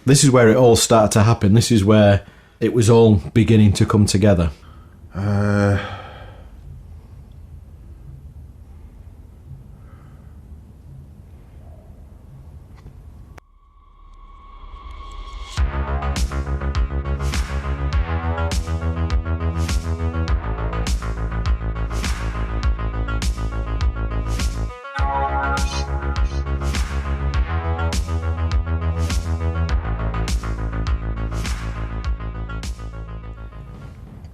This is where it all started to happen. This is where it was all beginning to come together.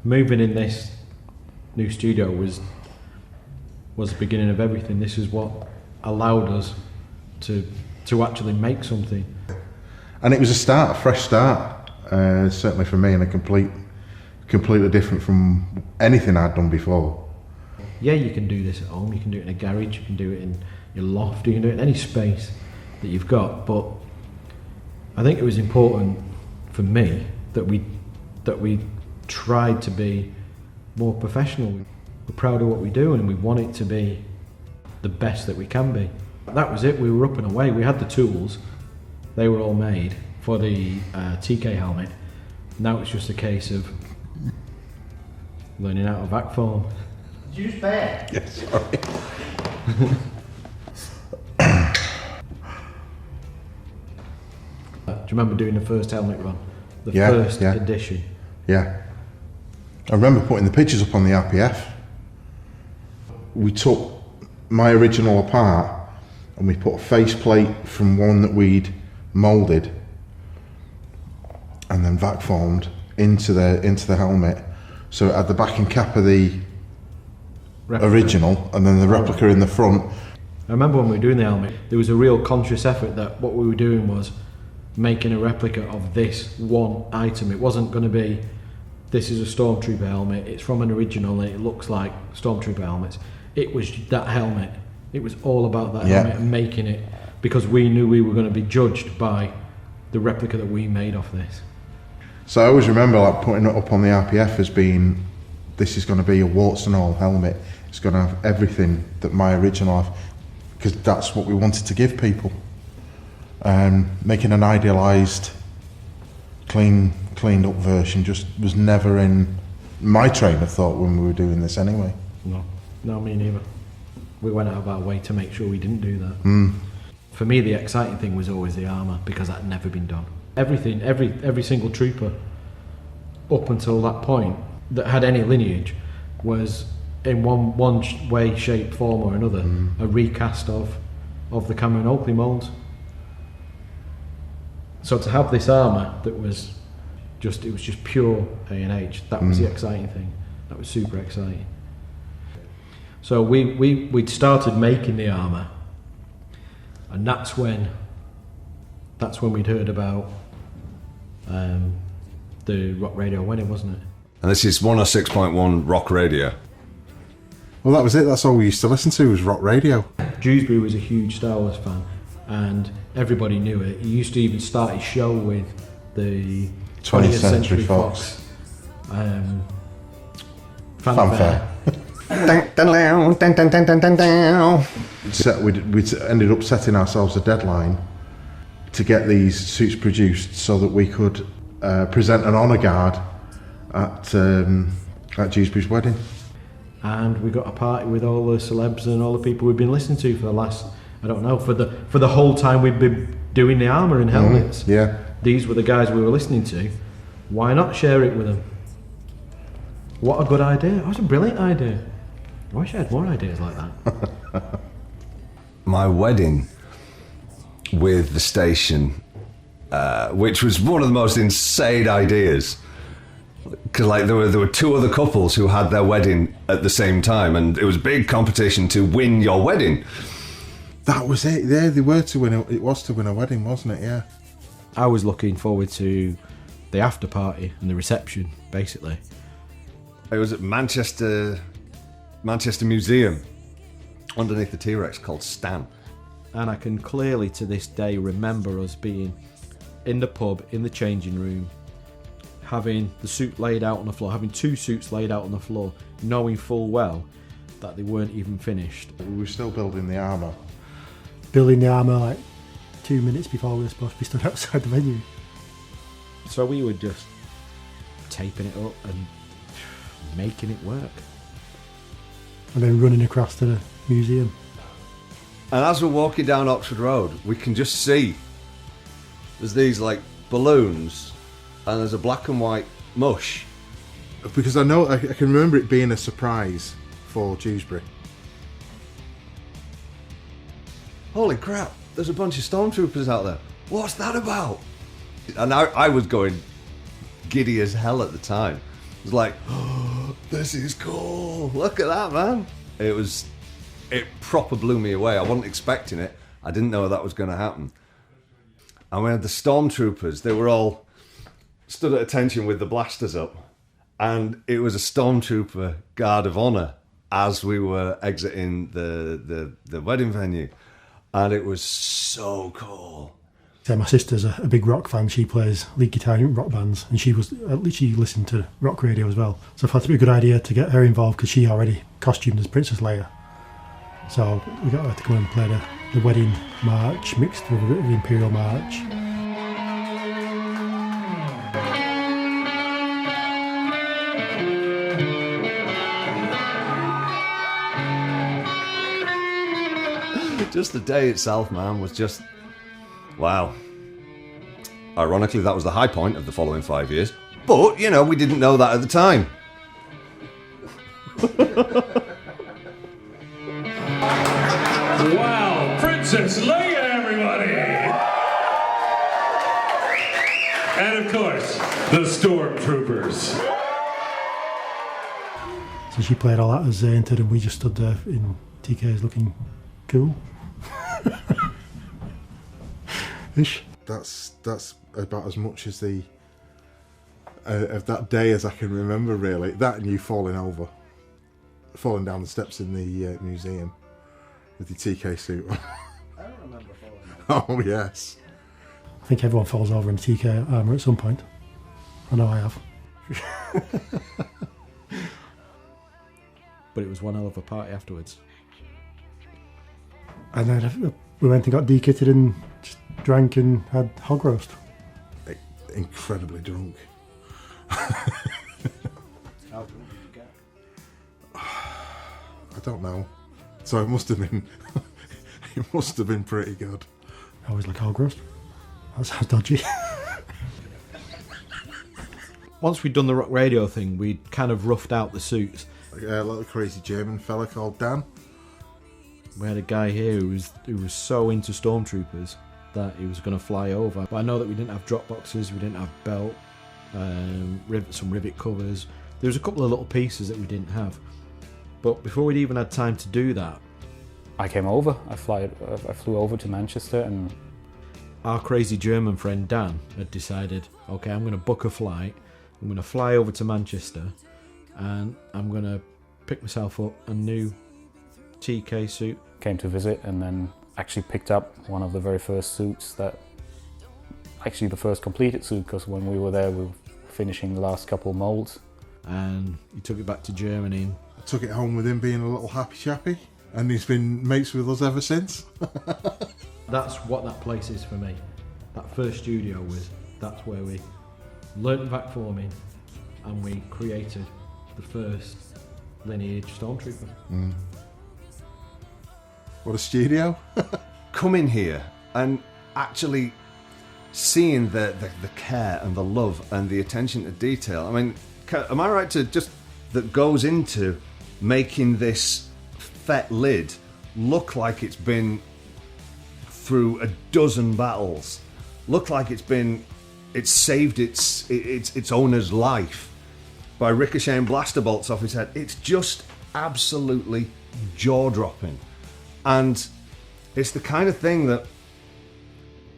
Moving in this new studio was the beginning of everything. This is what allowed us to actually make something. And it was a fresh start, certainly for me, and completely different from anything I'd done before. Yeah, you can do this at home, you can do it in a garage, you can do it in your loft, you can do it in any space that you've got, but I think it was important for me that we tried to be more professional. We're proud of what we do and we want it to be the best that we can be. That was it, we were up and away. We had the tools, they were all made for the TK helmet. Now it's just a case of learning how to vac form. Did you just bear? Yes, sorry. Do you remember doing the first helmet run? The Yeah, first yeah. edition? Yeah. I remember putting the pictures up on the RPF. We took my original apart and we put a faceplate from one that we'd moulded and then vac formed into the helmet. So it had the backing cap of the original and then the replica in the front. I remember when we were doing the helmet, there was a real conscious effort that what we were doing was making a replica of this one item. It wasn't going to be, this is a Stormtrooper helmet, it's from an original and it looks like Stormtrooper helmets. It was that helmet. It was all about that helmet and making it, because we knew we were going to be judged by the replica that we made off this. So I always remember like putting it up on the RPF as being, this is going to be a warts and all helmet. It's going to have everything that my original have, because that's what we wanted to give people. Making an idealised, cleaned up version just was never in my train of thought when we were doing this anyway. No, me neither. We went out of our way to make sure we didn't do that. For me, the exciting thing was always the armour, because that had never been done. Everything, every single trooper up until that point that had any lineage was in one way, shape, form or another a recast of the Cameron Oakley moulds. So to have this armour that was just, it was just pure A&H, that was the exciting thing. That was super exciting. So we'd started making the armour, and that's when we'd heard about the Rock Radio wedding, wasn't it? And this is 106.1 Rock Radio. Well, that was it. That's all we used to listen to was rock radio. Dewsbury was a huge Star Wars fan, and everybody knew it. He used to even start his show with the 20th Century Fox fanfare. We ended up setting ourselves a deadline to get these suits produced so that we could present an honour guard at Dewsbury's wedding. And we got a party with all the celebs and all the people we've been listening to for the last, I don't know, for the whole time we've been doing the armour and helmets. Yeah. These were the guys we were listening to. Why not share it with them? What a good idea. That was a brilliant idea. I wish I had more ideas like that. My wedding with the station, which was one of the most insane ideas, because like there were two other couples who had their wedding at the same time, and it was a big competition to win your wedding. That was it. Yeah, they were to win. It was to win a wedding, wasn't it? Yeah. I was looking forward to the after party and the reception, basically. It was at Manchester Museum, underneath the T-Rex called Stan. And I can clearly to this day remember us being in the pub, in the changing room, having the suit laid out on the floor, having two suits laid out on the floor, knowing full well that they weren't even finished. We were still building the armour. Building the armour like 2 minutes before we were supposed to be stood outside the venue. So we were just taping it up and making it work. And then running across to the museum. And as we're walking down Oxford Road, we can just see there's these like balloons and there's a black and white mush. Because I can remember it being a surprise for Dewsbury. Holy crap, there's a bunch of stormtroopers out there. What's that about? And I was going giddy as hell at the time. It was like, oh, this is cool. Look at that, man. It proper blew me away. I wasn't expecting it. I didn't know that was going to happen. And we had the stormtroopers. They were all stood at attention with the blasters up. And it was a stormtrooper guard of honour as we were exiting the wedding venue. And it was so cool. So my sister's a big rock fan. She plays lead guitar in rock bands, and she listened to rock radio as well. So I thought it'd be a good idea to get her involved because she already costumed as Princess Leia. So we got her to come and play the wedding march mixed with a bit of the Imperial March. Just the day itself, man, was just wow. Ironically, that was the high point of the following 5 years. But, you know, we didn't know that at the time. Wow, Princess Leia, everybody! And of course, the Stormtroopers. So she played all that as they entered, and we just stood there in TKs looking cool. Ish. That's about as much as the of that day as I can remember, really. That and you falling down the steps in the museum with your TK suit on. I don't remember falling Oh yes. I think everyone falls over in TK armour at some point. I know I have. But it was one hell of a party afterwards. And then we went and got dekitted and just drank and had hog roast. Incredibly drunk. How drunk did you get? I don't know. So it must have been it must have been pretty good. I was like, hog roast? That sounds dodgy. Once we'd done the rock radio thing, we'd kind of roughed out the suits. Like a little crazy German fella called Dan. We had a guy here who was so into stormtroopers that he was going to fly over. But I know that we didn't have drop boxes, we didn't have belt, some rivet covers. There was a couple of little pieces that we didn't have. But before we'd even had time to do that, I came over. I flew over to Manchester, and our crazy German friend Dan had decided, okay, I'm going to book a flight. I'm going to fly over to Manchester, and I'm going to pick myself up a new TK suit. came to visit, and then actually picked up one of the very first suits actually the first completed suit, because when we were there we were finishing the last couple molds. And he took it back to Germany. I took it home with him being a little happy chappy, and he's been mates with us ever since. That's what that place is for me. That first studio that's where we learnt vac forming and we created the first lineage stormtrooper. What a studio. Come in here and actually seeing the care and the love and the attention to detail. I mean, am I right to just that goes into making this fet lid look like it's been through a dozen battles, look like it's saved its owner's life by ricocheting blaster bolts off his head. It's just absolutely jaw-dropping. And it's the kind of thing that,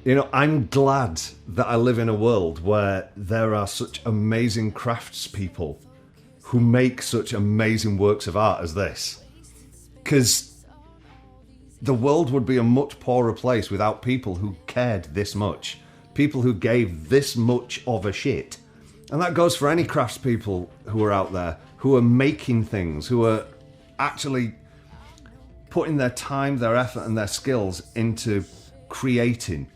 you know, I'm glad that I live in a world where there are such amazing craftspeople who make such amazing works of art as this. Because the world would be a much poorer place without people who cared this much, people who gave this much of a shit. And that goes for any craftspeople who are out there, who are making things, who are actually putting their time, their effort and their skills into creating.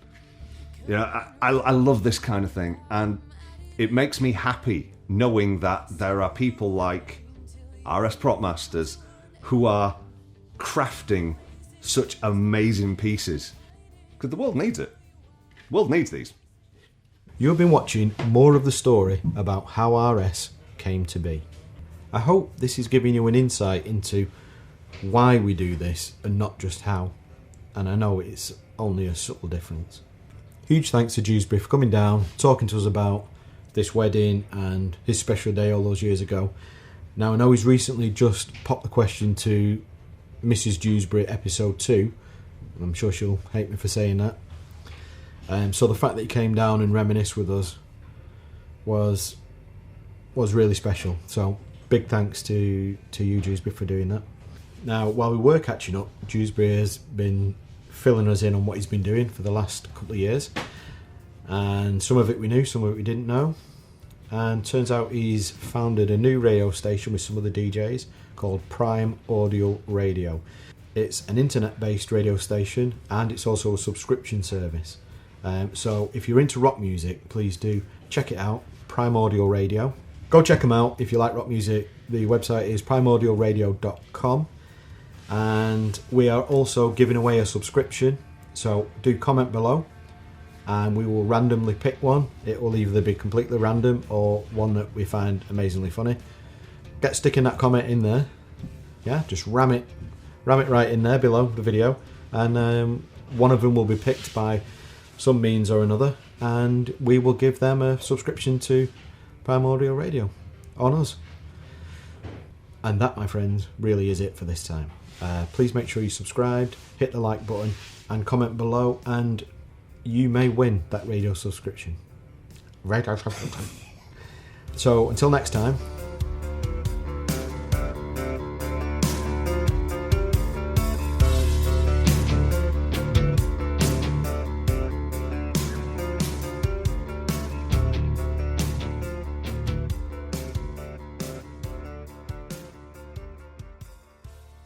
You know, I love this kind of thing, and it makes me happy knowing that there are people like RS Prop Masters who are crafting such amazing pieces. Because the world needs it. The world needs these. You've been watching more of the story about how RS came to be. I hope this is giving you an insight into why we do this and not just how. And I know it's only a subtle difference. Huge thanks to Dewsbury for coming down, talking to us about this wedding and his special day all those years ago. Now I know he's recently just popped the question to Mrs. Dewsbury episode 2. I'm sure she'll hate me for saying that. So the fact that he came down and reminisced with us was really special. So big thanks to you, Dewsbury, for doing that. Now, while we were catching up, Dewsbury has been filling us in on what he's been doing for the last couple of years. And some of it we knew, some of it we didn't know. And turns out he's founded a new radio station with some other DJs called Prime Audio Radio. It's an internet-based radio station and it's also a subscription service. So if you're into rock music, please do check it out, Prime Audio Radio. Go check them out if you like rock music. The website is primeaudioradio.com, and we are also giving away a subscription, so do comment below and we will randomly pick one. It will either be completely random or one that we find amazingly funny. Get sticking that comment in there, yeah, just ram it right in there below the video, and one of them will be picked by some means or another, and we will give them a subscription to Prime Audio Radio on us. And that, my friends, really is it for this time. Please make sure you subscribed, hit the like button and comment below, and you may win that radio subscription. So until next time,